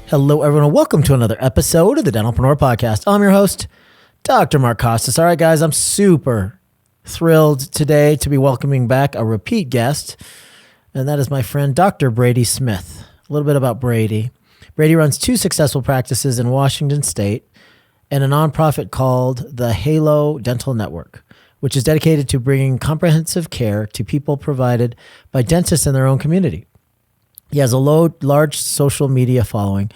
Hello, everyone. Welcome to another episode of the Dentalpreneur podcast. I'm your host, Dr. Mark Costas. All right, guys, I'm super thrilled today to be welcoming back a repeat guest, and that is my friend, Dr. Brady Smith. A little bit about Brady. Brady runs two successful practices in Washington State and a nonprofit called the Halo Dental Network, which is dedicated to bringing comprehensive care to people provided by dentists in their own community. He has a large social media following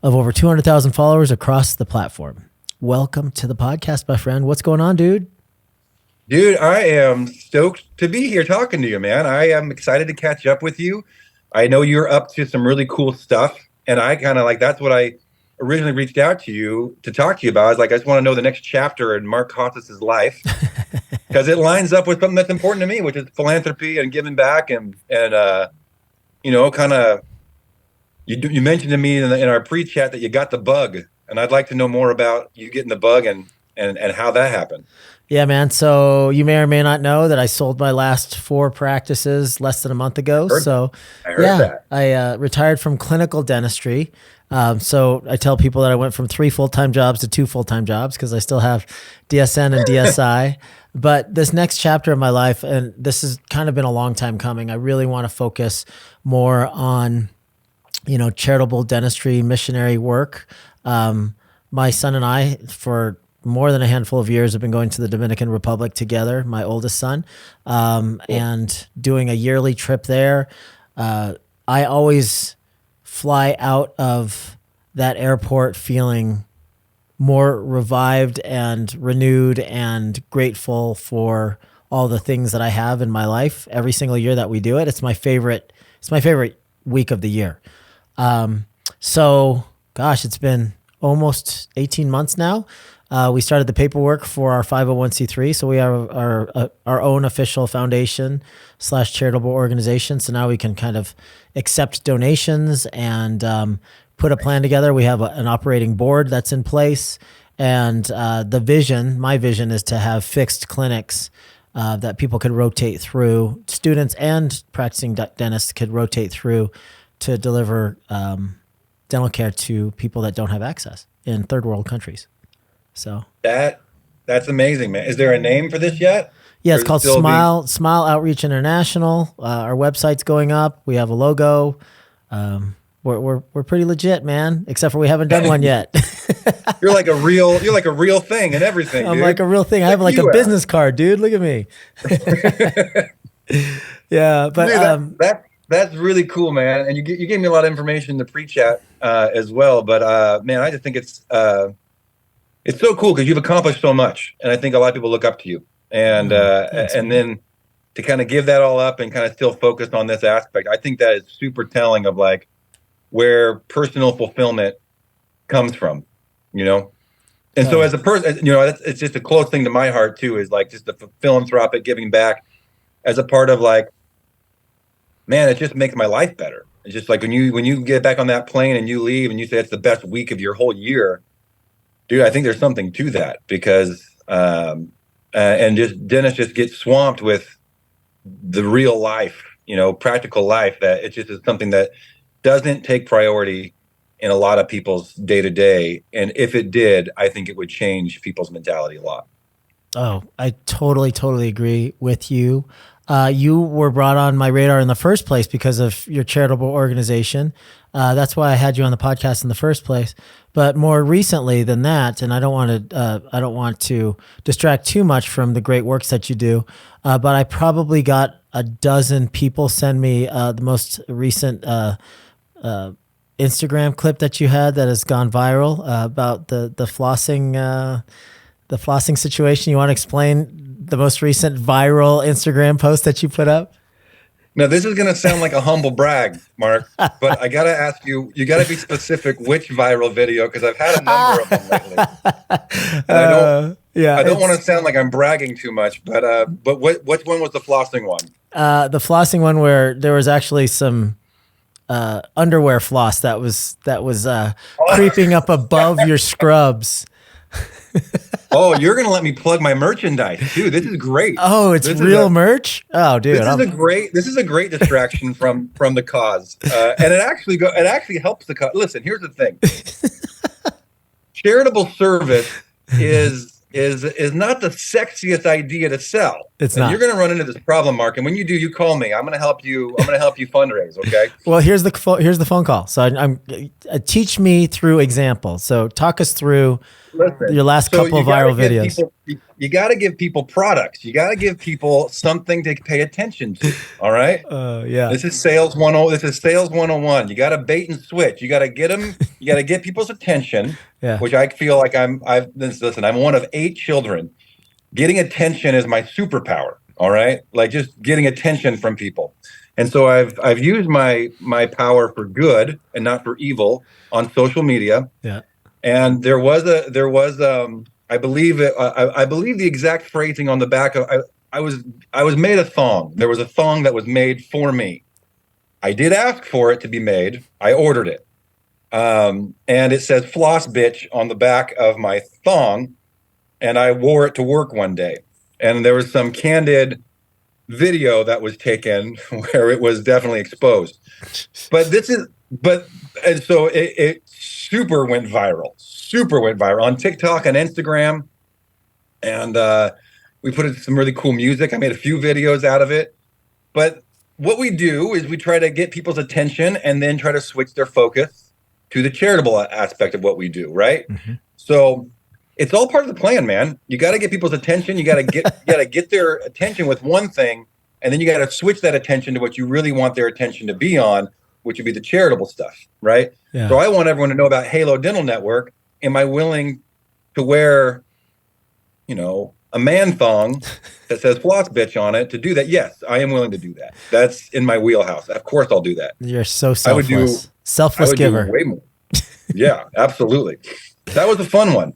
of over 200,000 followers across the platform. Welcome to the podcast, my friend. What's going on, dude? Dude, I am stoked to be here talking to you, man. I am excited to catch up with you. I know you're up to some really cool stuff, and I kind of that's what I originally reached out to you to talk to you about. I was like, I just want to know the next chapter in Mark Costas' life because it lines up with something that's important to me, which is philanthropy and giving back and you mentioned to me in our pre-chat that you got the bug, and I'd like to know more about you getting the bug and how that happened. Yeah, man. So you may or may not know that I sold my last 4 practices less than a month ago. I heard that. I retired from clinical dentistry. So I tell people that I went from 3 full-time jobs to 2 full-time jobs because I still have DSN and DSI. But this next chapter of my life, and this has kind of been a long time coming, I really want to focus more on, charitable dentistry, missionary work. My son and I, for more than a handful of years, have been going to the Dominican Republic together, my oldest son, and doing a yearly trip there. I always fly out of that airport feeling more revived and renewed and grateful for all the things that I have in my life every single year that we do it. It's my favorite week of the year. So gosh, it's been almost 18 months now. We started the paperwork for our 501c3. So we have our own official foundation / charitable organization. So now we can kind of accept donations and, put a plan together. We have an operating board that's in place. And my vision is to have fixed clinics that people could rotate through. Students and practicing dentists could rotate through to deliver dental care to people that don't have access in third world countries. So that's amazing, man. Is there a name for this yet? Yeah, it's called Smile Outreach International. Our website's going up. We have a logo. We're pretty legit, man. Except for we haven't done one yet. You're like a real thing and everything. I'm dude. like a real thing. I have like a business card, dude. Look at me. Yeah, but dude, that's really cool, man. And you gave me a lot of information in the pre-chat as well. But man, I just think it's so cool because you've accomplished so much, and I think a lot of people look up to you. And then to kind of give that all up and kind of still focus on this aspect, I think that is super telling of like where personal fulfillment comes from, And so as a person, it's just a close thing to my heart too, is like just the philanthropic giving back as a part of like, man, it just makes my life better. It's just like when you get back on that plane and you leave and you say it's the best week of your whole year, dude, I think there's something to that because, and just dentists just get swamped with the real life, practical life, that it just is something that doesn't take priority in a lot of people's day to day. And if it did, I think it would change people's mentality a lot. Oh, I totally agree with you. You were brought on my radar in the first place because of your charitable organization. That's why I had you on the podcast in the first place. But more recently than that, and I don't want to distract too much from the great works that you do. But I probably got a dozen people send me the most recent Instagram clip that you had that has gone viral about the flossing situation. You want to explain the most recent viral Instagram post that you put up? Now, this is going to sound like a humble brag, Mark, but I got to ask you got to be specific which viral video, because I've had a number of them lately. And I don't want to sound like I'm bragging too much, but which one was the flossing one? The flossing one where there was actually some underwear floss that was creeping up above your scrubs. Oh, you're going to let me plug my merchandise, dude. This is great. Oh, it's real merch. Oh, dude, this is a great distraction from the cause, and it actually helps the cause. Listen, here's the thing: charitable service is not the sexiest idea to sell. It's and not. You're going to run into this problem, Mark. And when you do, you call me. I'm going to help you. I'm going to help you fundraise. Okay. Well, here's the phone call. So I'm teach me through example. So talk us through your last couple of viral videos. You got to give people products. You got to give people something to pay attention to. All right. Yeah. This is sales 10. This is sales 101. You got to bait and switch. You got to get them. You got to get people's attention. Yeah. Which I feel like listen, I'm one of 8 children. Getting attention is my superpower. All right. Like just getting attention from people. And so I've used my power for good and not for evil on social media. Yeah. And there was I believe the exact phrasing on the back of I was made a thong. There was a thong that was made for me. I did ask for it to be made. I ordered it. And it says floss bitch on the back of my thong. And I wore it to work one day. And there was some candid video that was taken where it was definitely exposed. And so it super went viral on TikTok and Instagram. And we put in some really cool music. I made a few videos out of it. But what we do is we try to get people's attention and then try to switch their focus to the charitable aspect of what we do, right? Mm-hmm. So it's all part of the plan, man. You got to get people's attention. You got to get their attention with one thing, and then you got to switch that attention to what you really want their attention to be on, which would be the charitable stuff, right? Yeah. So I want everyone to know about Halo Dental Network. Am I willing to wear, a man thong that says floss bitch on it to do that? Yes, I am willing to do that. That's in my wheelhouse. Of course I'll do that. You're so selfless. Selfless giver. Way more. Yeah, absolutely. That was a fun one.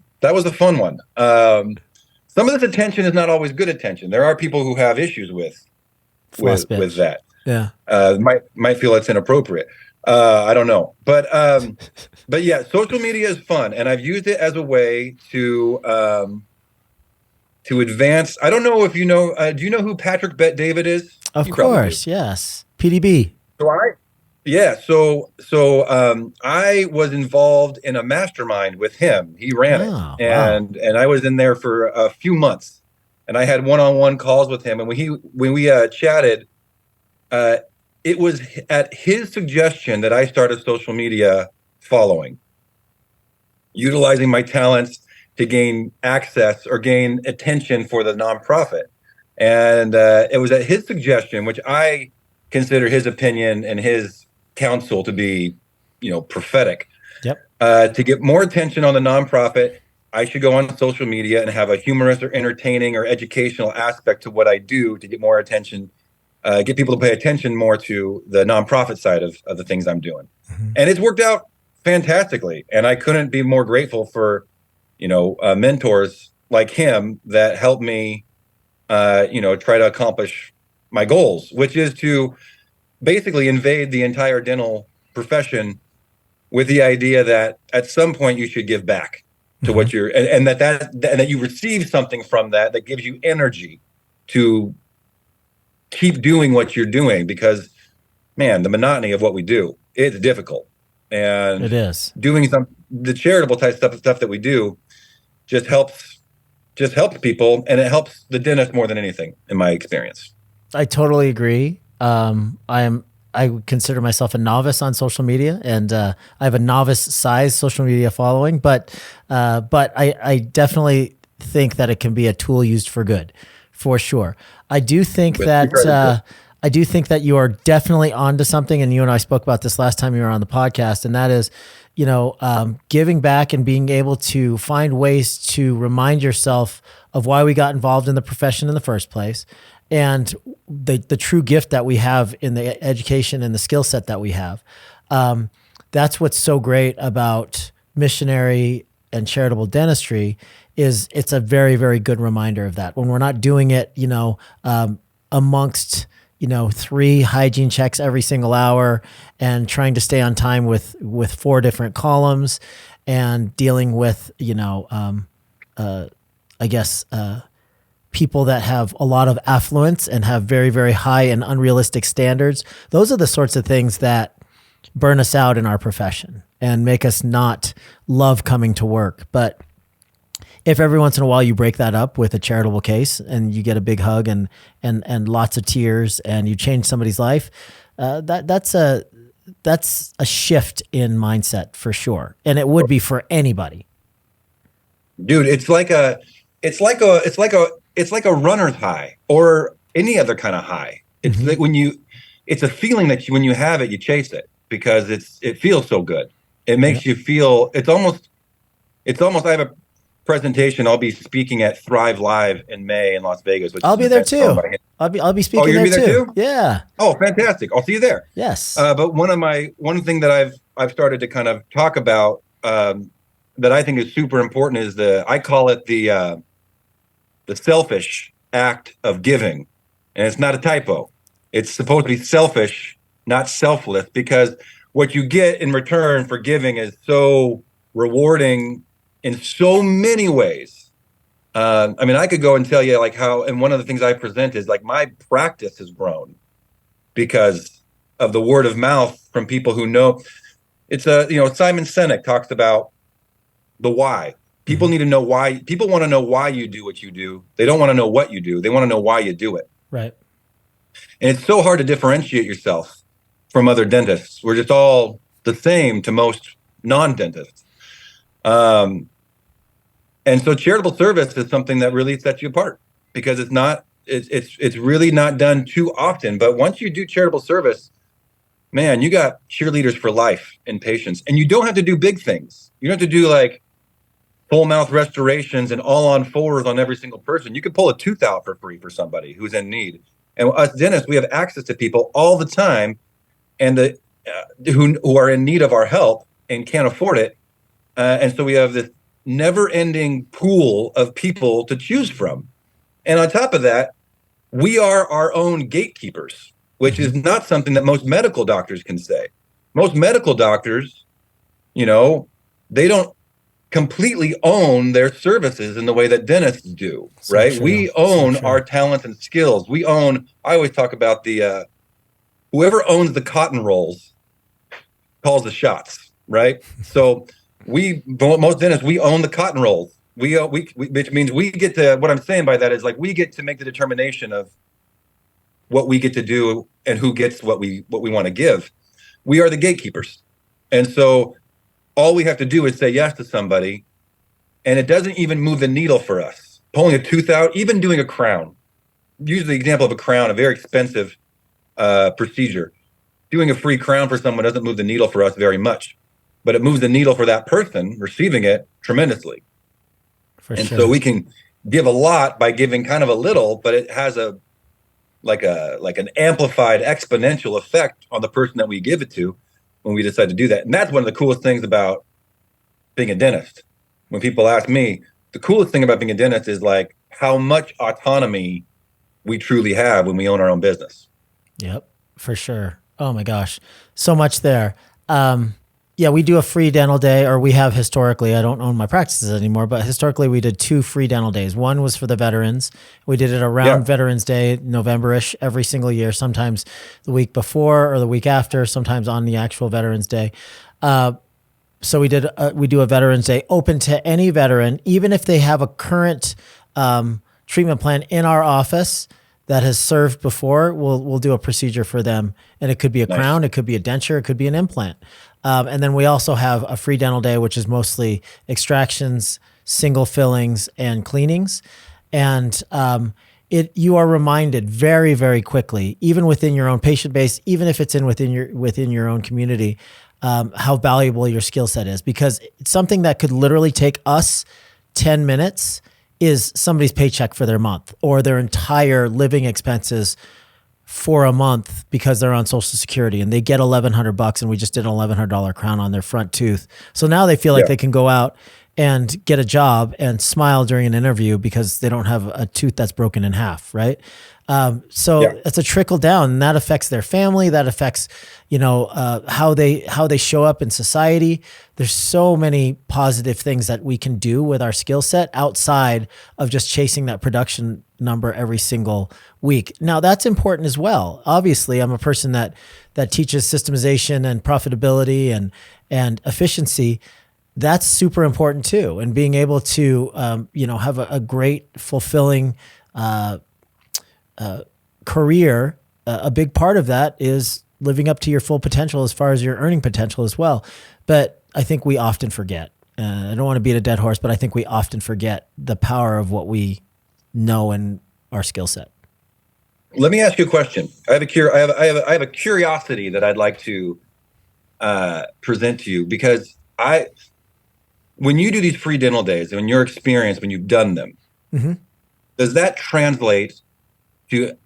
Some of this attention is not always good attention. There are people who have issues with that. Yeah. Might feel it's inappropriate. I don't know. But yeah, social media is fun, and I've used it as a way to advance. I don't know if you know, do you know who Patrick Bet David is? Of course, yes. PDB. So I was involved in a mastermind with him. He ran it, and I was in there for a few months, and I had one-on-one calls with him. And when we chatted, it was at his suggestion that I started social media following, utilizing my talents to gain access or gain attention for the nonprofit. And it was at his suggestion, which I consider his opinion and his counsel to be, prophetic. Yep. To get more attention on the nonprofit, I should go on social media and have a humorous or entertaining or educational aspect to what I do to get more attention, get people to pay attention more to the nonprofit side of the things I'm doing. Mm-hmm. And it's worked out fantastically. And I couldn't be more grateful for, mentors like him that helped me, try to accomplish my goals, which is to basically invade the entire dental profession with the idea that at some point you should give back to what you're, and that you receive something from that gives you energy to keep doing what you're doing, because man, the monotony of what we do, it's difficult. And it is doing the charitable type stuff that we do just helps people, and it helps the dentist more than anything, in my experience. I totally agree. I would consider myself a novice on social media, and I have a novice size social media following, but I definitely think that it can be a tool used for good, for sure. I do think that you are definitely onto something, and you and I spoke about this last time you were on the podcast, and that is, giving back and being able to find ways to remind yourself of why we got involved in the profession in the first place, and the true gift that we have in the education and the skill set that we have. That's what's so great about missionary and charitable dentistry, is it's a very, very good reminder of that. When we're not doing it, amongst 3 hygiene checks every single hour and trying to stay on time with 4 different columns and dealing with, I guess, people that have a lot of affluence and have very, very high and unrealistic standards. Those are the sorts of things that burn us out in our profession and make us not love coming to work. But if every once in a while you break that up with a charitable case and you get a big hug and lots of tears and you change somebody's life, that's a shift in mindset for sure. And it would be for anybody. Dude, it's like a runner's high or any other kind of high. It's like it's a feeling that when you have it, you chase it because it feels so good. It makes you feel, it's almost, I have a presentation. I'll be speaking at Thrive Live in May in Las Vegas. I'll be there too. I'll be speaking there too. Yeah. Oh, fantastic. I'll see you there. Yes. But one thing that I've started to kind of talk about, that I think is super important is I call it the selfish act of giving. And it's not a typo. It's supposed to be selfish, not selfless, because what you get in return for giving is so rewarding in so many ways. I mean, I could go and tell you like how, and one of the things I present is like my practice has grown because of the word of mouth from people who know. It's Simon Sinek talks about the why. People need to know why. People want to know why you do what you do. They don't want to know what you do. They want to know why you do it. Right. And it's so hard to differentiate yourself from other dentists. We're just all the same to most non-dentists. And so charitable service is something that really sets you apart because it's really not done too often. But once you do charitable service, man, you got cheerleaders for life in patients. And you don't have to do big things. You don't have to do like full mouth restorations and all on fours on every single person. You could pull a tooth out for free for somebody who's in need. And us dentists, we have access to people all the time and who are in need of our help and can't afford it. And so we have this never-ending pool of people to choose from. And on top of that, we are our own gatekeepers, which is not something that most medical doctors can say. Most medical doctors, they don't completely own their services in the way that dentists do, right? So we own our talents and skills. I always talk about whoever owns the cotton rolls calls the shots, right? So most dentists, we own the cotton rolls. Which means we get to, what I'm saying by that is like, we get to make the determination of what we get to do and who gets what we want to give. We are the gatekeepers. And so all we have to do is say yes to somebody, and it doesn't even move the needle for us. Pulling a tooth out, even doing a crown. Use the example of a crown, a very expensive procedure. Doing a free crown for someone doesn't move the needle for us very much, but it moves the needle for that person receiving it tremendously. So we can give a lot by giving kind of a little, but it has an amplified exponential effect on the person that we give it to when we decide to do that. And that's one of the coolest things about being a dentist. When people ask me, the coolest thing about being a dentist is like how much autonomy we truly have when we own our own business. Yep, for sure. Oh my gosh. So much there. We do a free dental day, or we have historically. I don't own my practices anymore, but historically we did 2 free dental days. One was for the veterans. We did it around Veterans Day, November-ish, every single year, sometimes the week before or the week after, sometimes on the actual Veterans Day. So we do a Veterans Day open to any veteran, even if they have a current treatment plan in our office that has served before. We'll do a procedure for them, and it could be a crown, it could be a denture, it could be an implant. And then we also have a free dental day, which is mostly extractions, single fillings, and cleanings. And you are reminded very, very quickly, even within your own patient base, even if it's within your own community, how valuable your skill set is. Because it's something that could literally take us 10 minutes is somebody's paycheck for their month or their entire living expenses for a month because they're on Social Security and they get $1,100 and we just did an $1,100 crown on their front tooth. So now they feel like they can go out and get a job and smile during an interview because they don't have a tooth that's broken in half, right? So Yeah. it's a trickle down, and that affects their family. That affects, how they show up in society. There's so many positive things that we can do with our skill set outside of just chasing that production number every single week. Now that's important as well. Obviously, I'm a person that teaches systemization and profitability and efficiency. That's super important too, and being able to have a great, fulfilling career, a big part of that is living up to your full potential as far as your earning potential as well. But I think we often forget. I don't want to beat a dead horse, but I think we often forget the power of what we know in our skill set. Let me ask you a question. I have a curiosity that I'd like to present to you, because when you do these free dental days, in your experience, when you've done them, Mm-hmm. does that translate to,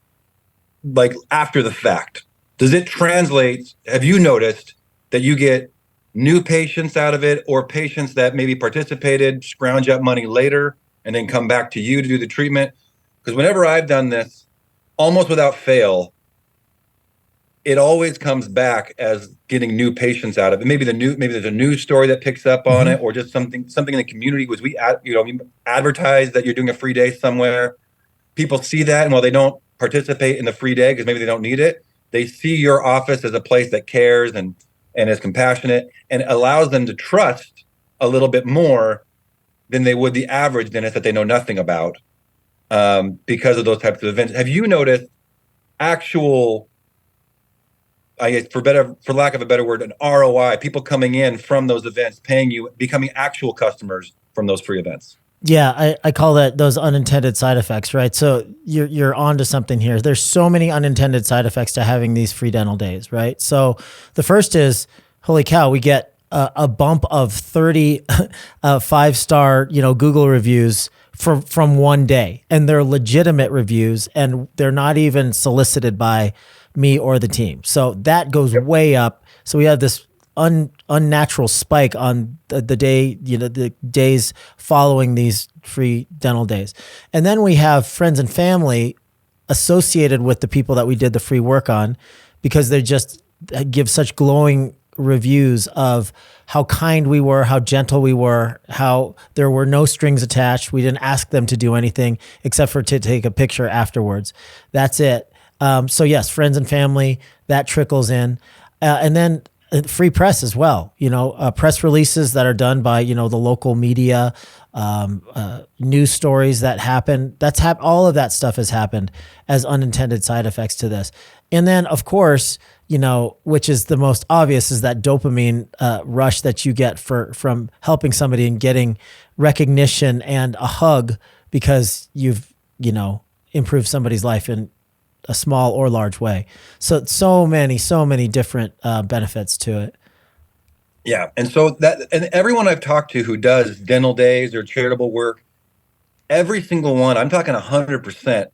like, after the fact? Does it translate? Have you noticed that you get new patients out of it, or patients that maybe participated, scrounge up money later, and then come back to you to do the treatment? Because whenever I've done this, almost without fail, it always comes back as getting new patients out of it. Maybe there's a news story that picks up on it, or just something in the community was we advertise that you're doing a free day somewhere. People see that, and while they don't participate in the free day because maybe they don't need it, they see your office as a place that cares and is compassionate, and allows them to trust a little bit more than they would the average dentist that they know nothing about, because of those types of events. Have you noticed actual, I guess, for lack of a better word, an ROI, people coming in from those events, paying you, becoming actual customers from those free events? Yeah, I call that those unintended side effects, right? So you're onto something here. There's so many unintended side effects to having these free dental days, right? So the first is, holy cow, we get a bump of 30 5-star, Google reviews from one day, and they're legitimate reviews, and they're not even solicited by me or the team. So that goes way up. So we have this unnatural spike on the day, the days following these free dental days. And then we have friends and family associated with the people that we did the free work on, because they just give such glowing reviews of how kind we were, how gentle we were, how there were no strings attached. We didn't ask them to do anything except for to take a picture afterwards. That's it. So yes, friends and family, that trickles in. And then free press as well, press releases that are done by, the local media, news stories that happen. All of that stuff has happened as unintended side effects to this. And then of course, which is the most obvious, is that dopamine rush that you get from helping somebody and getting recognition and a hug because you've, improved somebody's life in a small or large way. So many different benefits to it. Yeah. And everyone I've talked to who does dental days or charitable work, every single one, I'm talking 100%,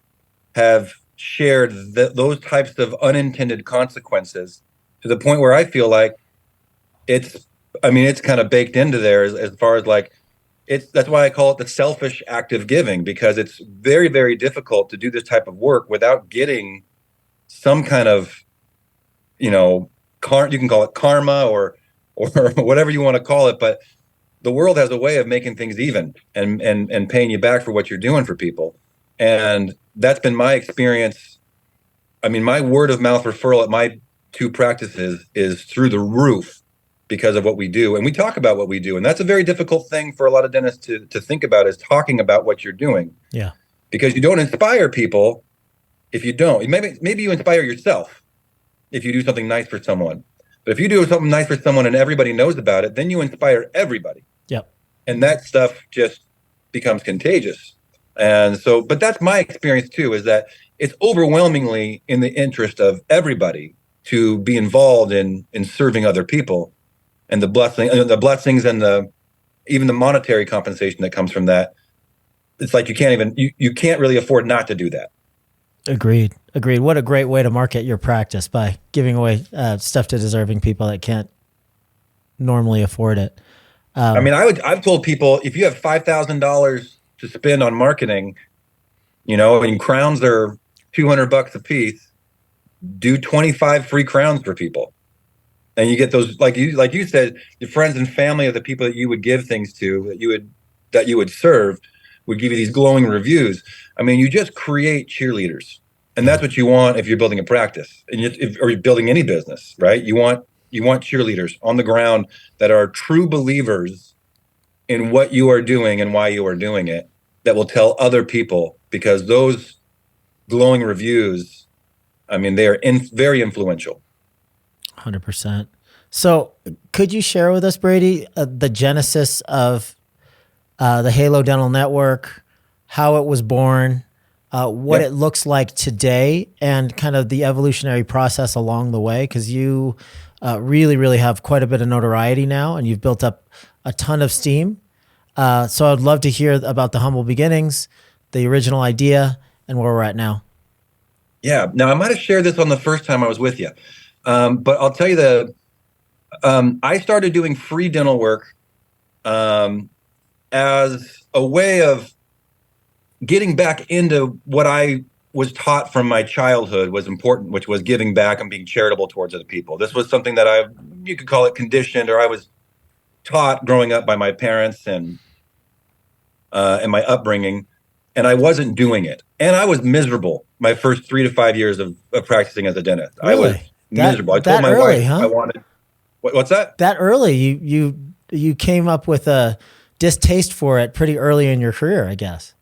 have shared those types of unintended consequences, to the point where I feel like it's kind of baked into there, as far as like, that's why I call it the selfish act of giving, because it's very, very difficult to do this type of work without getting some kind of, you can call it karma or whatever you want to call it, but the world has a way of making things even and paying you back for what you're doing for people. And that's been my experience. I mean, my word of mouth referral at my two practices is through the roof because of what we do. And we talk about what we do. And that's a very difficult thing for a lot of dentists to think about, is talking about what you're doing. Yeah. Because you don't inspire people if you don't. Maybe you inspire yourself if you do something nice for someone. But if you do something nice for someone and everybody knows about it, then you inspire everybody. Yep. And that stuff just becomes contagious. And so, but that's my experience too, is that it's overwhelmingly in the interest of everybody to be involved in serving other people, and the blessings and even the monetary compensation that comes from that. It's like you can't really afford not to do that. Agreed. What a great way to market your practice, by giving away stuff to deserving people that can't normally afford it. I've told people, if you have $5,000 to spend on marketing, and crowns are $200 a piece, do 25 free crowns for people. And you get those, like you said, your friends and family of the people that you would give things to, that you would serve, would give you these glowing reviews. I mean, you just create cheerleaders, and that's what you want if you're building a practice, and or you're building any business, right? You want cheerleaders on the ground that are true believers in what you are doing and why you are doing it, that will tell other people, because those glowing reviews, I mean, they are very influential. 100%. So could you share with us, Brady, the genesis of the Halo Dental Network, how it was born, what it looks like today, and kind of the evolutionary process along the way? Because you really, really have quite a bit of notoriety now, and you've built up a ton of steam. So I'd love to hear about the humble beginnings, the original idea, and where we're at now. Yeah. Now, I might have shared this on the first time I was with you, but I'll tell you I started doing free dental work as a way of getting back into what I was taught from my childhood was important, which was giving back and being charitable towards other people. This was something that you could call it conditioned, or I was taught growing up by my parents and my upbringing, and I wasn't doing it. And I was miserable my first 3 to 5 years of practicing as a dentist. Really? I was miserable. I told my wife I wanted. What's that? That early, you came up with a distaste for it pretty early in your career, I guess.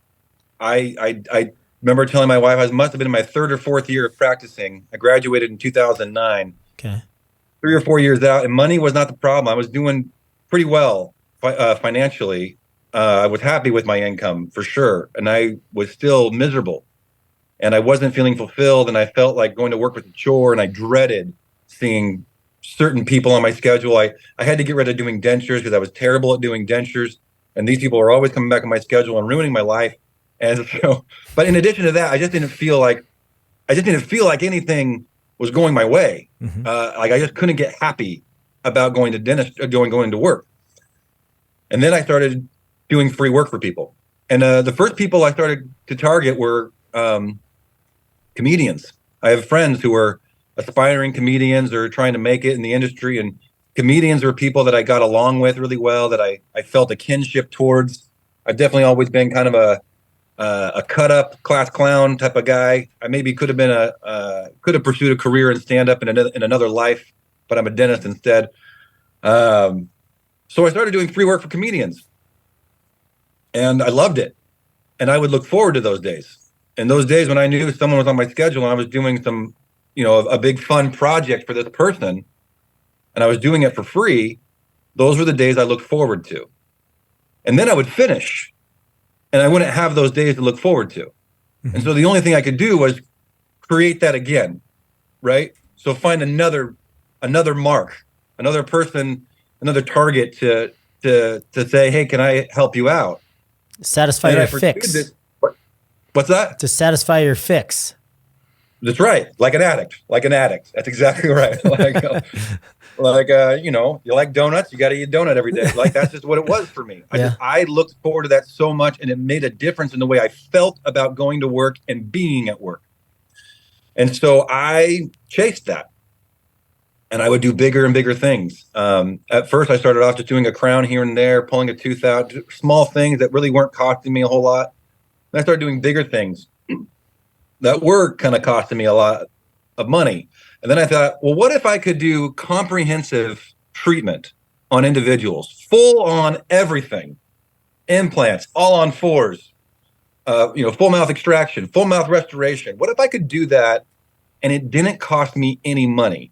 I remember telling my wife, I must have been in my 3rd or 4th year of practicing. I graduated in 2009. Okay. 3 or 4 years out, and money was not the problem. I was doing pretty well financially. I was happy with my income for sure, and I was still miserable, and I wasn't feeling fulfilled, and I felt like going to work was a chore, and I dreaded seeing certain people on my schedule. I had to get rid of doing dentures because I was terrible at doing dentures, and these people were always coming back on my schedule and ruining my life. And so, but in addition to that, I just didn't feel like anything was going my way. Mm-hmm. Like I just couldn't get happy about going to work. And then I started doing free work for people. And the first people I started to target were comedians. I have friends who are aspiring comedians or trying to make it in the industry. And comedians are people that I got along with really well, that I felt a kinship towards. I've definitely always been kind of a cut up class clown type of guy. I maybe could have pursued a career in stand up in another life, but I'm a dentist instead. So I started doing free work for comedians, and I loved it. And I would look forward to those days. And those days when I knew someone was on my schedule and I was doing some, a big fun project for this person, and I was doing it for free, those were the days I looked forward to. And then I would finish, and I wouldn't have those days to look forward to. Mm-hmm. And so the only thing I could do was create that again, right? So find another mark, another person, another target to say, hey, can I help you out? Satisfy your fix. What's that? To satisfy your fix. That's right. Like an addict. That's exactly right. You like donuts, you got to eat a donut every day. Like, that's just what it was for me. I looked forward to that so much, and it made a difference in the way I felt about going to work and being at work. And so I chased that, and I would do bigger and bigger things. At first, I started off just doing a crown here and there, pulling a tooth out, small things that really weren't costing me a whole lot. Then I started doing bigger things that were kind of costing me a lot of money. And then I thought, well, what if I could do comprehensive treatment on individuals, full on everything, implants, all on fours, full mouth extraction, full mouth restoration. What if I could do that and it didn't cost me any money?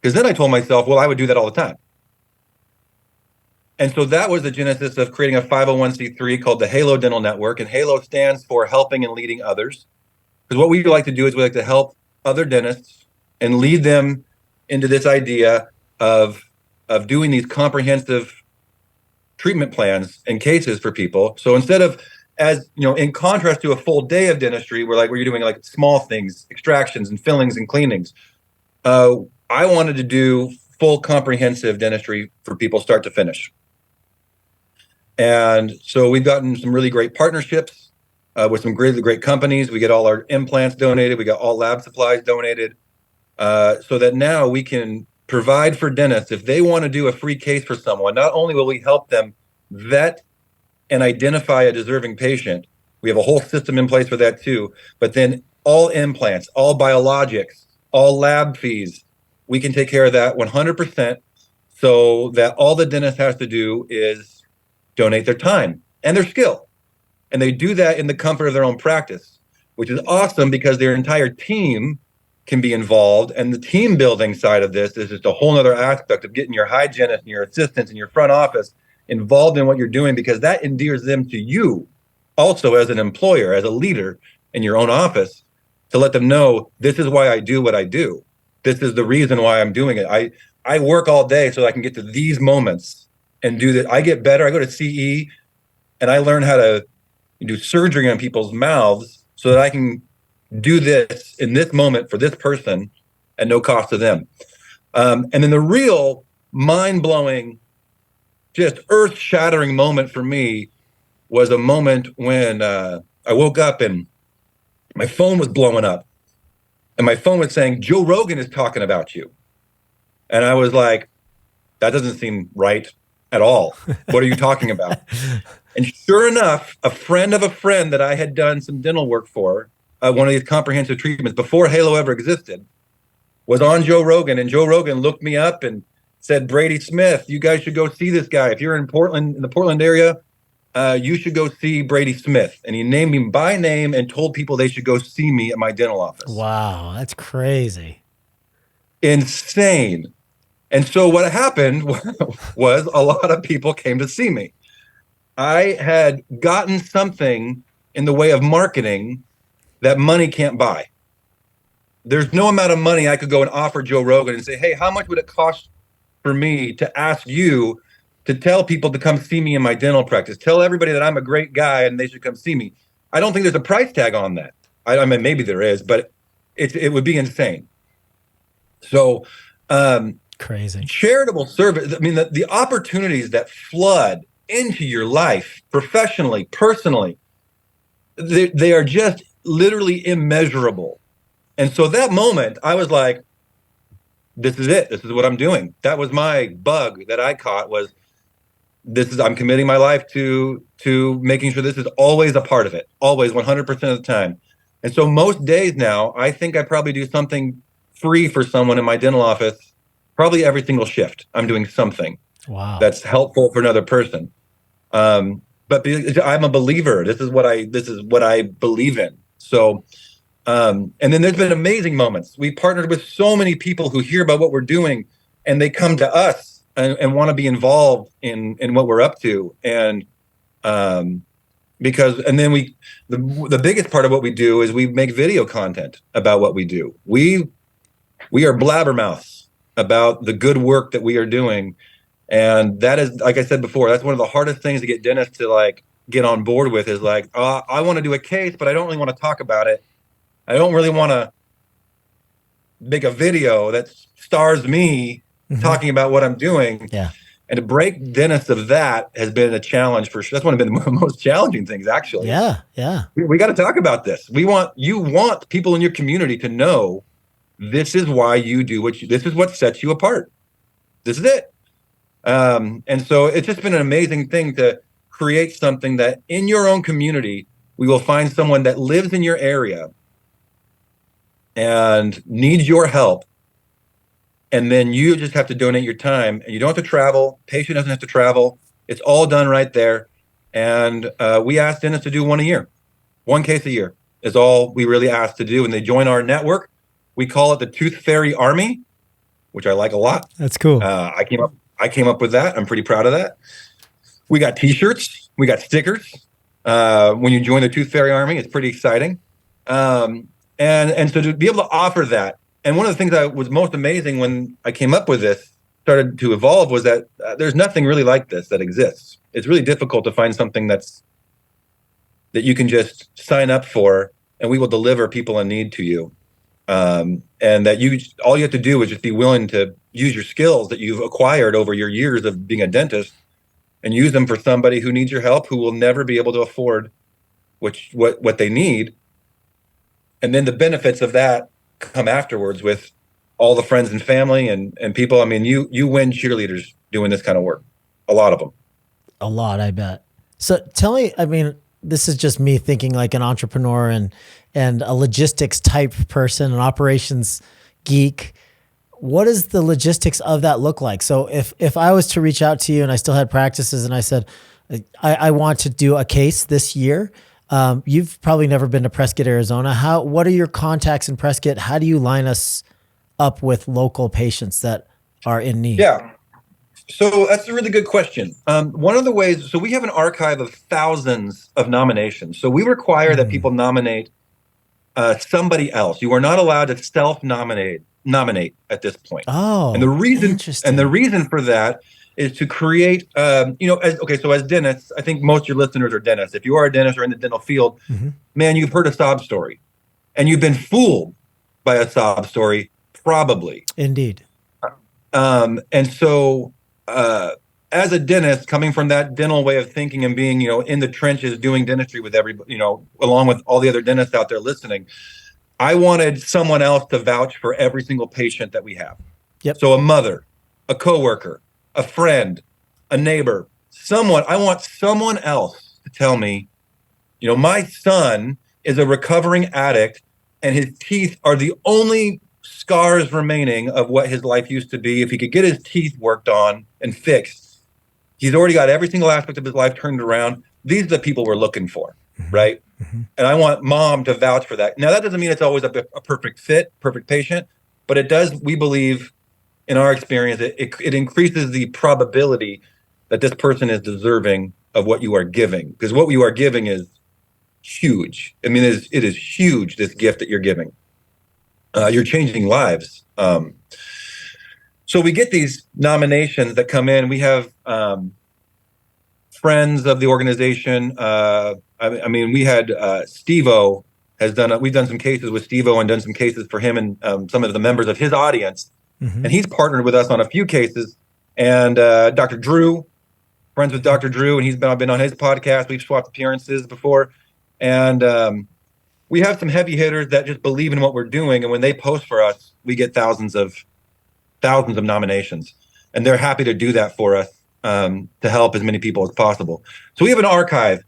Because then I told myself, well, I would do that all the time. And so that was the genesis of creating a 501c3 called the Halo Dental Network. And Halo stands for helping and leading others. Because what we like to do is we like to help other dentists and lead them into this idea of doing these comprehensive treatment plans and cases for people. So instead of, in contrast to a full day of dentistry, where you're doing like small things, extractions and fillings and cleanings, I wanted to do full comprehensive dentistry for people start to finish. And so we've gotten some really great partnerships. with some great companies. We get all our implants donated. We got all lab supplies donated, so that now we can provide for dentists. If they want to do a free case for someone, not only will we help them vet and identify a deserving patient, we have a whole system in place for that too, but then all implants, all biologics, all lab fees, we can take care of that 100%, so that all the dentist has to do is donate their time and their skill. And they do that in the comfort of their own practice, which is awesome because their entire team can be involved. And the team building side of this is just a whole other aspect of getting your hygienist and your assistants and your front office involved in what you're doing, because that endears them to you also as an employer, as a leader in your own office, to let them know, this is why I do what I do. This is the reason why I'm doing it. I work all day so I can get to these moments and do that. I get better. I go to CE and I learn how to do surgery on people's mouths so that I can do this in this moment for this person at no cost to them. And then the real mind-blowing, just earth-shattering moment for me was a moment when I woke up and my phone was blowing up. And my phone was saying, Joe Rogan is talking about you. And I was like, that doesn't seem right at all. What are you talking about? And sure enough, a friend of a friend that I had done some dental work for, one of these comprehensive treatments before Halo ever existed, was on Joe Rogan. And Joe Rogan looked me up and said, Brady Smith, you guys should go see this guy. If you're in Portland, in the Portland area, you should go see Brady Smith. And he named me by name and told people they should go see me at my dental office. Wow, that's crazy. Insane. And so what happened was a lot of people came to see me. I had gotten something in the way of marketing that money can't buy. There's no amount of money I could go and offer Joe Rogan and say, hey, how much would it cost for me to ask you to tell people to come see me in my dental practice? Tell everybody that I'm a great guy and they should come see me. I don't think there's a price tag on that. I mean, maybe there is, but it would be insane. So, crazy. Charitable service. I mean, the opportunities that flood into your life, professionally, personally, they are just literally immeasurable. And so that moment, I was like, this is it. This is what I'm doing. That was my bug that I caught, was I'm committing my life to making sure this is always a part of it, always 100% of the time. And so most days now, I think I probably do something free for someone in my dental office. Probably every single shift, I'm doing something that's helpful for another person. But I'm a believer. This is what I believe in. So, and then there's been amazing moments. We partnered with so many people who hear about what we're doing, and they come to us and want to be involved in what we're up to. And then the biggest part of what we do is we make video content about what we do. We are blabbermouths about the good work that we are doing. And that is, like I said before, that's one of the hardest things to get dentists to like get on board with, is like, I want to do a case, but I don't really want to talk about it. I don't really want to make a video that stars me talking about what I'm doing. Yeah. And to break dentists of that has been a challenge for sure. That's one of the most challenging things, actually. Yeah. Yeah. We got to talk about this. You want people in your community to know this is why you do this is what sets you apart. This is it. And so it's just been an amazing thing to create something that in your own community, we will find someone that lives in your area and needs your help. And then you just have to donate your time, and you don't have to travel. Patient doesn't have to travel. It's all done right there. And we ask dentists to do one a year. One case a year is all we really ask to do. And they join our network. We call it the Tooth Fairy Army, which I like a lot. That's cool. I came up with that. I'm pretty proud of that. We got T-shirts. We got stickers. When you join the Tooth Fairy Army, it's pretty exciting. And so to be able to offer that, and one of the things that was most amazing when I came up with this, started to evolve, was that there's nothing really like this that exists. It's really difficult to find something that you can just sign up for, and we will deliver people in need to you. And that all you have to do is just be willing to use your skills that you've acquired over your years of being a dentist, and use them for somebody who needs your help, who will never be able to afford what they need. And then the benefits of that come afterwards with all the friends and family and people. I mean, you win cheerleaders doing this kind of work. A lot of them. A lot, I bet. So tell me, I mean, this is just me thinking like an entrepreneur and a logistics type person, an operations geek. What does the logistics of that look like? So if I was to reach out to you and I still had practices and I said, I want to do a case this year. You've probably never been to Prescott, Arizona. What are your contacts in Prescott? How do you line us up with local patients that are in need? Yeah. So that's a really good question. One of the ways, so we have an archive of thousands of nominations. So we require that people nominate somebody else. You are not allowed to self-nominate at this point. Oh, and the reason interesting. for that is to create, as dentists, I think most of your listeners are dentists. If you are a dentist or in the dental field, man, you've heard a sob story, and you've been fooled by a sob story, probably. Indeed. And so, as a dentist, coming from that dental way of thinking and being, in the trenches doing dentistry with everybody, along with all the other dentists out there listening, I wanted someone else to vouch for every single patient that we have. Yep. So a mother, a coworker, a friend, a neighbor, I want someone else to tell me, my son is a recovering addict and his teeth are the only scars remaining of what his life used to be. If he could get his teeth worked on and fixed, he's already got every single aspect of his life turned around. These are the people we're looking for, right? And I want mom to vouch for that. Now, that doesn't mean it's always a perfect fit, perfect patient, but it does, we believe, in our experience, it increases the probability that this person is deserving of what you are giving, because what you are giving is huge. I mean, it is huge, this gift that you're giving. You're changing lives. So we get these nominations that come in. We have friends of the organization. We had Steve-O we've done some cases with Steve-O and done some cases for him and some of the members of his audience. And he's partnered with us on a few cases. And Dr. Drew, friends with Dr. Drew, and I've been on his podcast. We've swapped appearances before. And we have some heavy hitters that just believe in what we're doing. And when they post for us, we get thousands of nominations. And they're happy to do that for us to help as many people as possible. So we have an archive,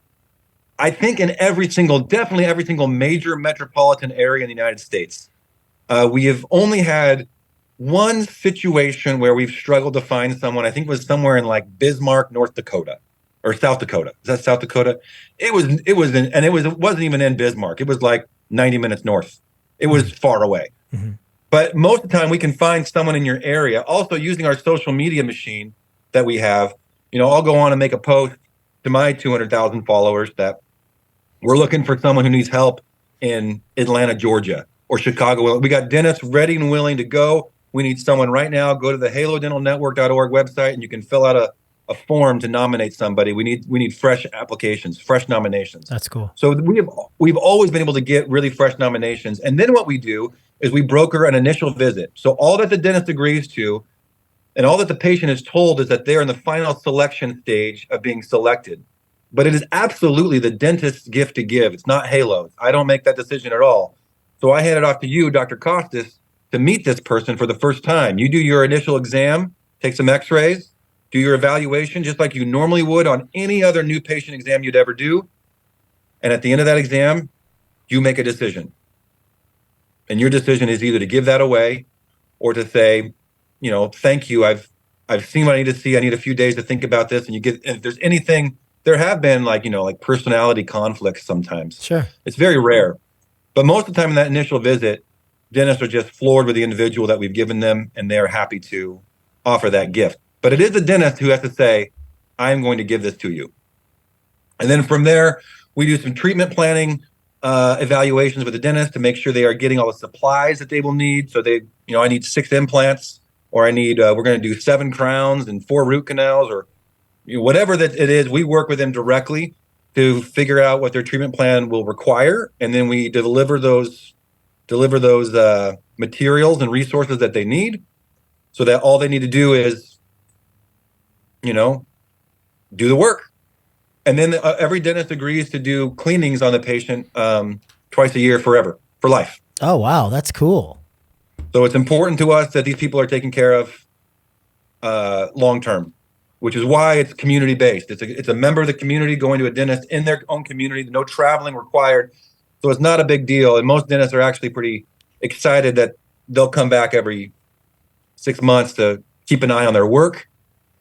I think, in definitely every single major metropolitan area in the United States. We have only had one situation where we've struggled to find someone. I think it was somewhere in like Bismarck, North Dakota, or South Dakota. Is that South Dakota? It wasn't even in Bismarck. It was like 90 minutes north. It was far away. But most of the time we can find someone in your area. Also, using our social media machine that we have, I'll go on and make a post to my 200,000 followers that we're looking for someone who needs help in Atlanta, Georgia, or Chicago. We got dentists ready and willing to go. We need someone right now. Go to the halodentalnetwork.org website and you can fill out a form to nominate somebody. We need fresh applications, fresh nominations. That's cool. So we've always been able to get really fresh nominations. And then what we do is we broker an initial visit. So all that the dentist agrees to and all that the patient is told is that they're in the final selection stage of being selected. But it is absolutely the dentist's gift to give. It's not Halo's. I don't make that decision at all. So I hand it off to you, Dr. Costas, to meet this person for the first time. You do your initial exam, take some x-rays, do your evaluation just like you normally would on any other new patient exam you'd ever do. And at the end of that exam, you make a decision. And your decision is either to give that away or to say, thank you. I've seen what I need to see. I need a few days to think about this. And if there's anything, there have been like personality conflicts sometimes. Sure. It's very rare. But most of the time in that initial visit, dentists are just floored with the individual that we've given them, and they're happy to offer that gift. But it is the dentist who has to say, I'm going to give this to you. And then from there, we do some treatment planning evaluations with the dentist to make sure they are getting all the supplies that they will need. So I need 6 implants, or we're going to do 7 crowns and 4 root canals, or whatever that it is. We work with them directly to figure out what their treatment plan will require. And then we deliver those materials and resources that they need, so that all they need to do is, do the work. And then every dentist agrees to do cleanings on the patient twice a year forever, for life. Oh, wow. That's cool. So it's important to us that these people are taken care of long term, which is why it's community based. It's a member of the community going to a dentist in their own community, no traveling required. So it's not a big deal. And most dentists are actually pretty excited that they'll come back every 6 months to keep an eye on their work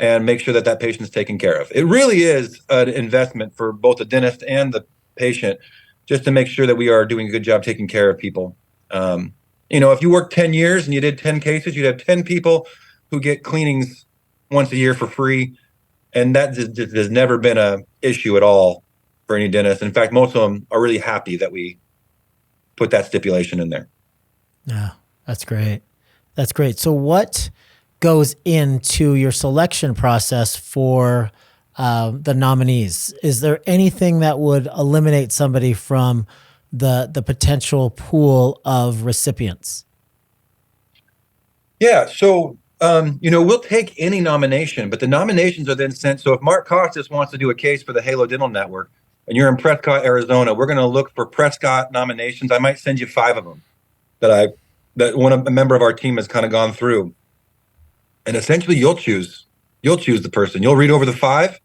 and make sure that that patient is taken care of. It really is an investment for both the dentist and the patient, just to make sure that we are doing a good job taking care of people. If you work 10 years and you did 10 cases, you'd have 10 people who get cleanings once a year for free. And that just has never been an issue at all for any dentist. In fact, most of them are really happy that we put that stipulation in there. Yeah, that's great. That's great. So what goes into your selection process for the nominees? Is there anything that would eliminate somebody from the potential pool of recipients? Yeah. So, we'll take any nomination, but the nominations are then sent. So if Mark Costas wants to do a case for the Halo Dental Network and you're in Prescott, Arizona, we're going to look for Prescott nominations. I might send you 5 of them that a member of our team has kind of gone through. And essentially you'll choose the person. You'll read over the 5.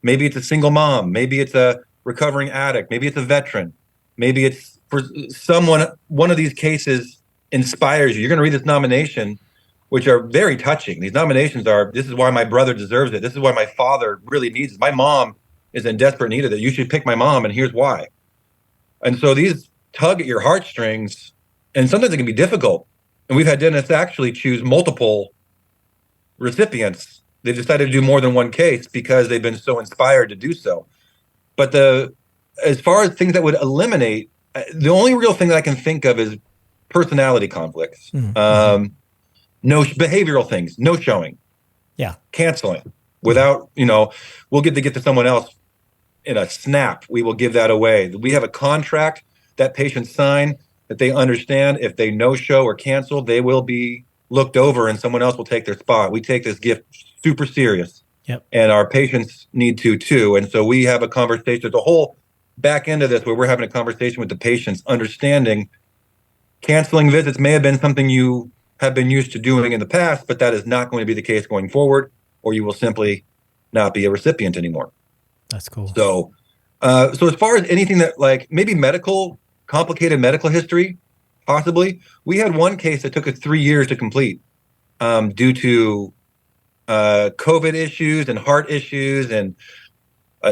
Maybe it's a single mom. Maybe it's a recovering addict. Maybe it's a veteran. Maybe it's for someone, one of these cases inspires you. You're going to read this nomination, which are very touching. These nominations are, this is why my brother deserves it. This is why my father really needs it. My mom is in desperate need of it. You should pick my mom, and here's why. And so these tug at your heartstrings, and sometimes it can be difficult. And we've had dentists actually choose multiple recipients. They've decided to do more than one case because they've been so inspired to do so. But as far as things that would eliminate, the only real thing that I can think of is personality conflicts. Mm-hmm. No behavioral things, no showing. Yeah. Canceling without, we'll get to someone else in a snap. We will give that away. We have a contract that patients sign that they understand if they no show or cancel, they will be looked over and someone else will take their spot. We take this gift super serious. Yep. And our patients need to too. And so we have a conversation. There's a whole back end of this where we're having a conversation with the patients, understanding canceling visits may have been something you have been used to doing in the past, but that is not going to be the case going forward, or you will simply not be a recipient anymore. That's cool. So as far as anything that like maybe complicated medical history, possibly, we had one case that took us 3 years to complete due to COVID issues and heart issues and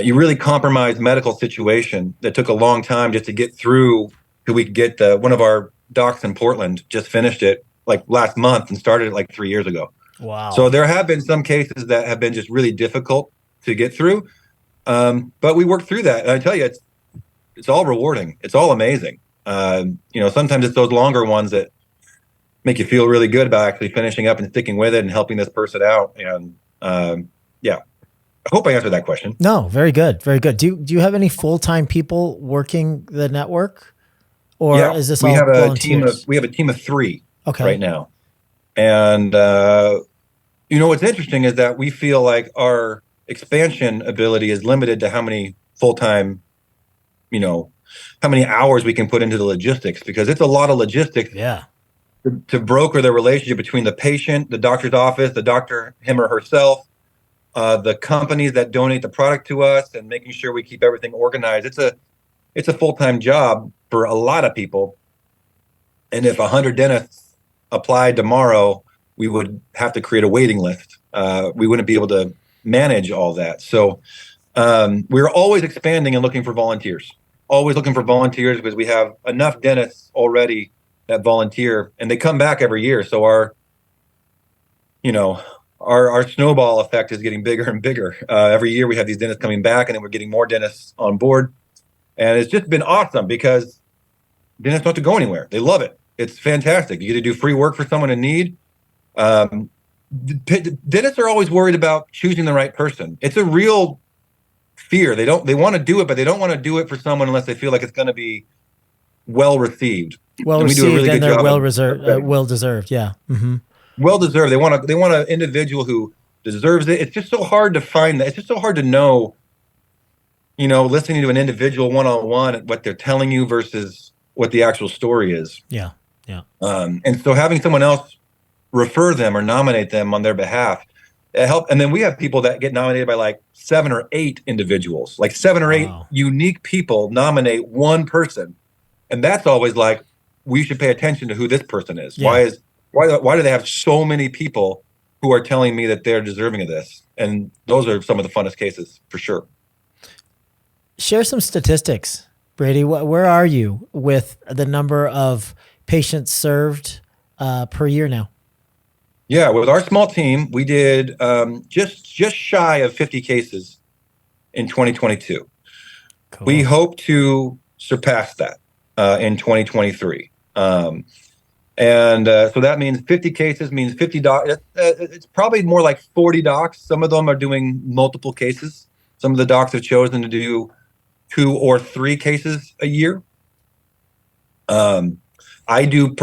you really compromised medical situation that took a long time just to get through till we could get one of our docs in Portland just finished it like last month and started it like 3 years ago. Wow. So there have been some cases that have been just really difficult to get through. But we worked through that. And I tell you, it's all rewarding. It's all amazing. Sometimes it's those longer ones that make you feel really good about actually finishing up and sticking with it and helping this person out. And I hope I answered that question. No, very good. Very good. Do you have any full-time people working the network? Or is this all volunteers? We have a team of 3 okay. right now. And, what's interesting is that we feel like our expansion ability is limited to how many full-time, how many hours we can put into the logistics, because it's a lot of logistics. Yeah. To broker the relationship between the patient, the doctor's office, the doctor, him or herself, the companies that donate the product to us, and making sure we keep everything organized. It's a full-time job for a lot of people. And if 100 dentists applied tomorrow, we would have to create a waiting list. We wouldn't be able to manage all that. So we're always expanding and looking for volunteers. Always looking for volunteers because we have enough dentists already that volunteer, and they come back every year. So our snowball effect is getting bigger and bigger. Every year we have these dentists coming back, and then we're getting more dentists on board. And it's just been awesome because dentists don't have to go anywhere. They love it. It's fantastic. You get to do free work for someone in need. Dentists are always worried about choosing the right person. It's a real fear. They want to do it, but they don't want to do it for someone unless they feel like it's going to be well received. Well received, and really they're well deserved. Yeah. Mm-hmm. Well deserved. They want an individual who deserves it. It's just so hard to find that. It's just so hard to know listening to an individual one-on-one, what they're telling you versus what the actual story is. Yeah. Yeah. And so having someone else refer them or nominate them on their behalf, it help. And then we have people that get nominated by like 7 or 8 individuals, like 7 or 8 Wow. unique people nominate one person. And that's always like, we should pay attention to who this person is. Yeah. Why do they have so many people who are telling me that they're deserving of this? And those are some of the funnest cases for sure. Share some statistics, Brady. Where are you with the number of patients served per year now? Yeah, with our small team, we did just shy of 50 cases in 2022. Cool. We hope to surpass that in 2023. So that means 50 cases means 50 docs. It's probably more like 40 docs. Some of them are doing multiple cases. Some of the docs have chosen to do 2 or 3 cases a year. I do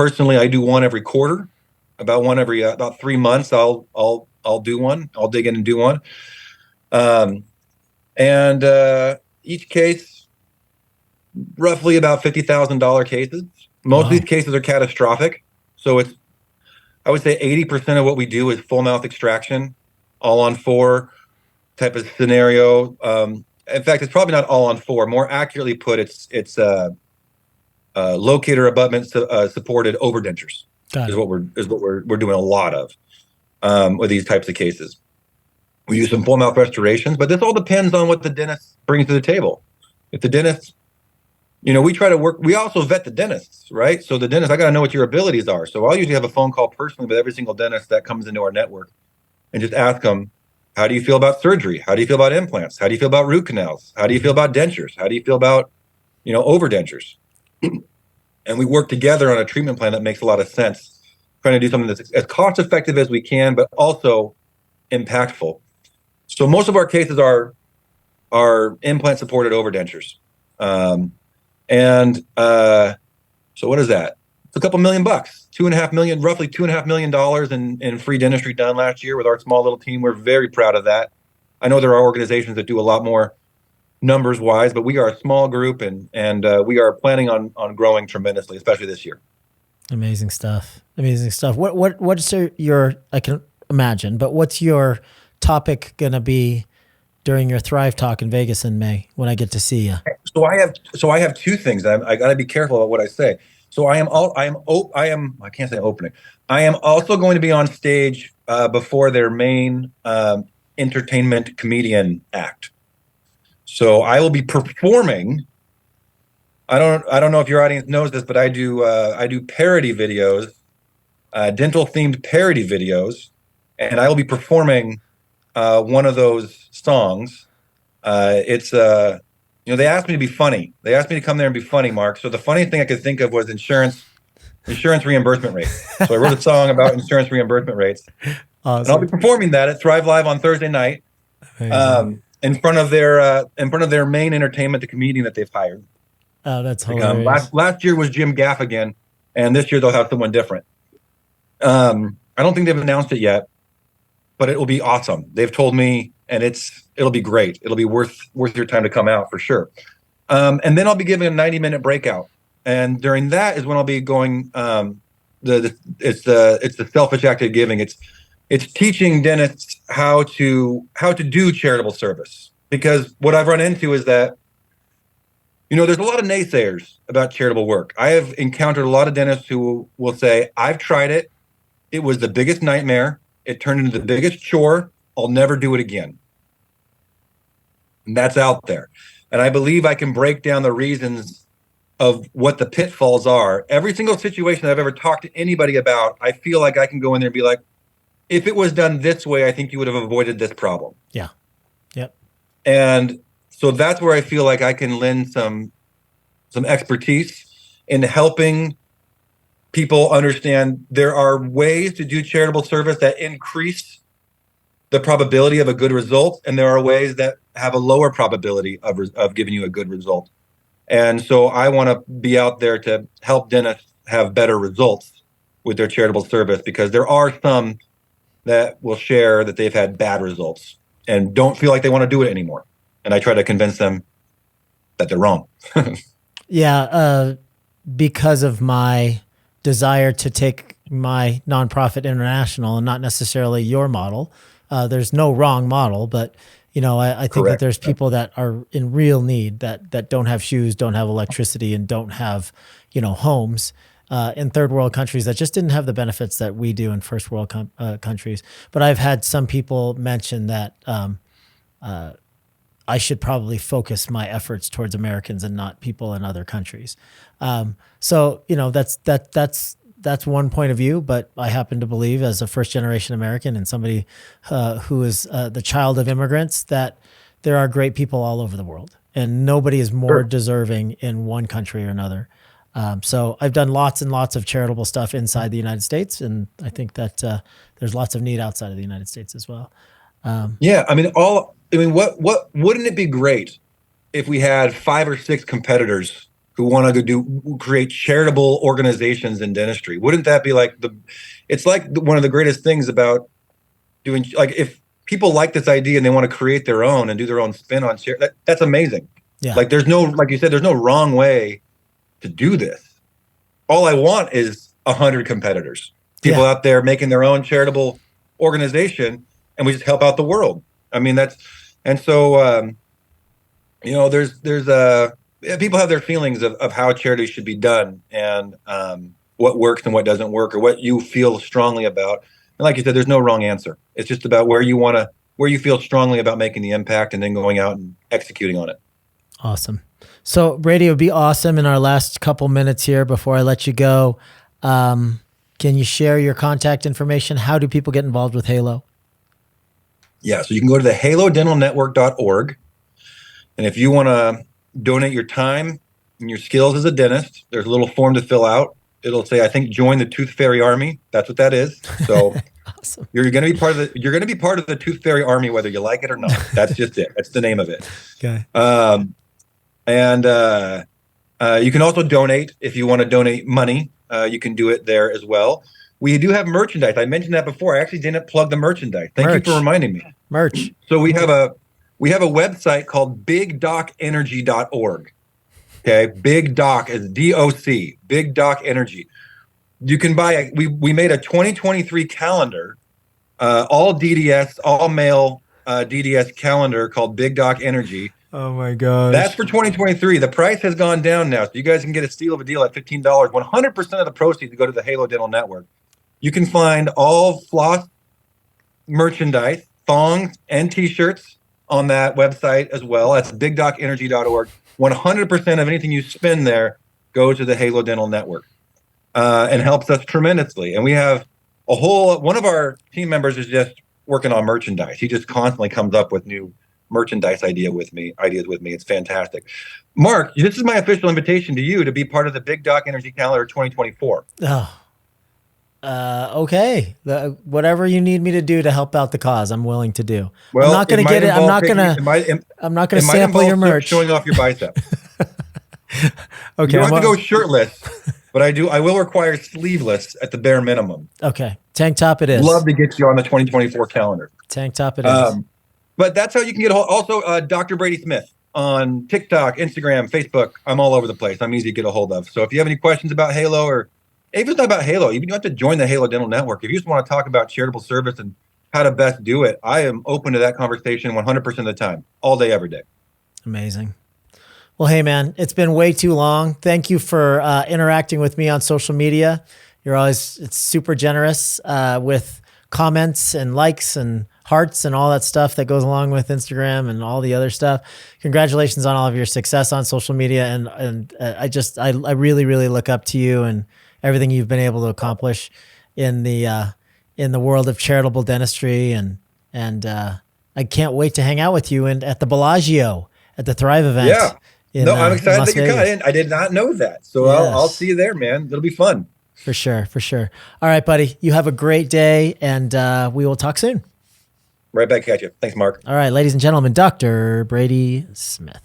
one every quarter. About 3 months, I'll do one. I'll dig in and do one. Each case, roughly about $50,000 cases. Most of these cases are catastrophic. So I would say 80% of what we do is full mouth extraction, all on 4 type of scenario. In fact, it's probably not all on 4. More accurately put, it's locator abutment supported overdentures. Is what we're doing a lot of with these types of cases. We use some full mouth restorations, but this all depends on what the dentist brings to the table. If the dentist, we try to work. We also vet the dentists, right? So the dentist, I got to know what your abilities are. So I'll usually have a phone call personally with every single dentist that comes into our network, and just ask them, how do you feel about surgery? How do you feel about implants? How do you feel about root canals? How do you feel about dentures? How do you feel about, overdentures? And we work together on a treatment plan that makes a lot of sense, trying to do something that's as cost effective as we can, but also impactful. So most of our cases are implant supported overdentures. So what is that? It's a couple $1 million, $2.5 million, roughly $2.5 million in free dentistry done last year with our small little team. We're very proud of that. I know there are organizations that do a lot more numbers wise, but we are a small group and we are planning on growing tremendously, especially this year. Amazing stuff. Amazing stuff. What's your, I can imagine, but what's your topic going to be during your Thrive Talk in Vegas in May when I get to see you? So I have 2 things. I got to be careful about what I say. So I can't say opening. I am also going to be on stage before their main entertainment comedian act. So I will be performing. I don't know if your audience knows this, but I do parody videos, dental themed parody videos, and I will be performing one of those songs. They asked me to be funny. They asked me to come there and be funny, Mark. So the funniest thing I could think of was insurance reimbursement rates. So I wrote a song about insurance reimbursement rates. Awesome. And I'll be performing that at Thrive Live on Thursday night, in front of their main entertainment, the comedian that they've hired. Oh, that's hilarious. Last year was Jim Gaff again, and this year they'll have someone different. I don't think they've announced it yet, but it will be awesome. They've told me, and it'll be great. It'll be worth your time to come out for sure. And then I'll be giving a 90-minute breakout, and during that is when I'll be going. It's the selfish act of giving. It's teaching dentists how to do charitable service, because what I've run into is that there's a lot of naysayers about charitable work. I have encountered a lot of dentists who will say, I've tried it. It was the biggest nightmare. It turned into the biggest chore. I'll never do it again. And that's out there. And I believe I can break down the reasons of what the pitfalls are. Every single situation I've ever talked to anybody about, I feel like I can go in there and be like, if it was done this way, I think you would have avoided this problem. Yeah. Yep. And so that's where I feel like I can lend some expertise in helping people understand there are ways to do charitable service that increase the probability of a good result, and there are ways that have a lower probability of giving you a good result. And so I want to be out there to help dentists have better results with their charitable service, because there are some that will share that they've had bad results and don't feel like they want to do it anymore. And I try to convince them that they're wrong. Yeah. Because of my desire to take my nonprofit international and not necessarily your model. There's no wrong model, but I think that there's people that are in real need that don't have shoes, don't have electricity, and don't have, homes in third world countries that just didn't have the benefits that we do in first world countries. But I've had some people mention that I should probably focus my efforts towards Americans and not people in other countries. So that's one point of view, but I happen to believe, as a first generation American and somebody who is the child of immigrants, that there are great people all over the world, and nobody is more deserving in one country or another. So I've done lots and lots of charitable stuff inside the United States, and I think that there's lots of need outside of the United States as well. What wouldn't it be great if we had 5 or 6 competitors who want to create charitable organizations in dentistry? Wouldn't that be it's one of the greatest things about doing, if people like this idea and they want to create their own and do their own spin on that's amazing. Yeah. There's no, like you said, there's no wrong way to do this. All I want is 100 competitors, people out there making their own charitable organization, and we just help out the world. There's people have their feelings of how charity should be done, and what works and what doesn't work, or what you feel strongly about. And like you said, there's no wrong answer. It's just about where you feel strongly about making the impact, and then going out and executing on it. Awesome. So Brady, it would be awesome in our last couple minutes here before I let you go. Can you share your contact information? How do people get involved with Halo? Yeah, so you can go to the halodentalnetwork.org. And if you want to donate your time and your skills as a dentist, there's a little form to fill out. It'll say, I think, join the Tooth Fairy Army. That's what that is. So awesome. You're going to be part of the Tooth Fairy Army, whether you like it or not. That's just it. That's the name of it. Okay. You can also donate if you want to donate money. You can do it there as well. We do have merchandise. I mentioned that before. I actually didn't plug the merchandise. Thank you for reminding me. Merch. So we have a website called bigdocenergy.org. Okay, Big Doc is DOC, Big Doc Energy. You can buy we made a 2023 calendar, all DDS, all male DDS calendar called Big Doc Energy. Oh my gosh. That's for 2023. The price has gone down now, so you guys can get a steal of a deal at $15. 100% of the proceeds go to the Halo Dental Network. You can find all floss merchandise, thongs, and T-shirts on that website as well. That's bigdocenergy.org. 100% of anything you spend there goes to the Halo Dental Network, and helps us tremendously. And we have one of our team members is just working on merchandise. He just constantly comes up with new merchandise ideas with me. It's fantastic. Mark, this is my official invitation to you to be part of the Big Doc Energy Calendar 2024. Okay. Whatever you need me to do to help out the cause, I'm willing to do. Well, I'm not going to get it. I'm not going to sample your merch. Showing off your bicep. Okay. You don't have to go shirtless, but I will require sleeveless at the bare minimum. Okay. Tank top it is. Love to get you on the 2024 calendar. Tank top it is. But that's how you can get also Dr. Brady Smith on TikTok, Instagram, Facebook. I'm all over the place. I'm easy to get a hold of. So if you have any questions about Halo, or if it's not about Halo, even you have to join the Halo Dental Network. If you just want to talk about charitable service and how to best do it, I am open to that conversation 100% of the time, all day, every day. Amazing. Well, hey, man, it's been way too long. Thank you for interacting with me on social media. It's super generous with comments and likes and hearts and all that stuff that goes along with Instagram and all the other stuff. Congratulations on all of your success on social media. And I really, really look up to you and everything you've been able to accomplish in the world of charitable dentistry. And I can't wait to hang out with you at the Bellagio at the Thrive event. Yeah. I'm excited that you're coming. I did not know that. So yes. I'll see you there, man. It'll be fun. For sure. All right, buddy. You have a great day, and we will talk soon. Right back at you. Thanks, Mark. All right, ladies and gentlemen, Dr. Brady Smith.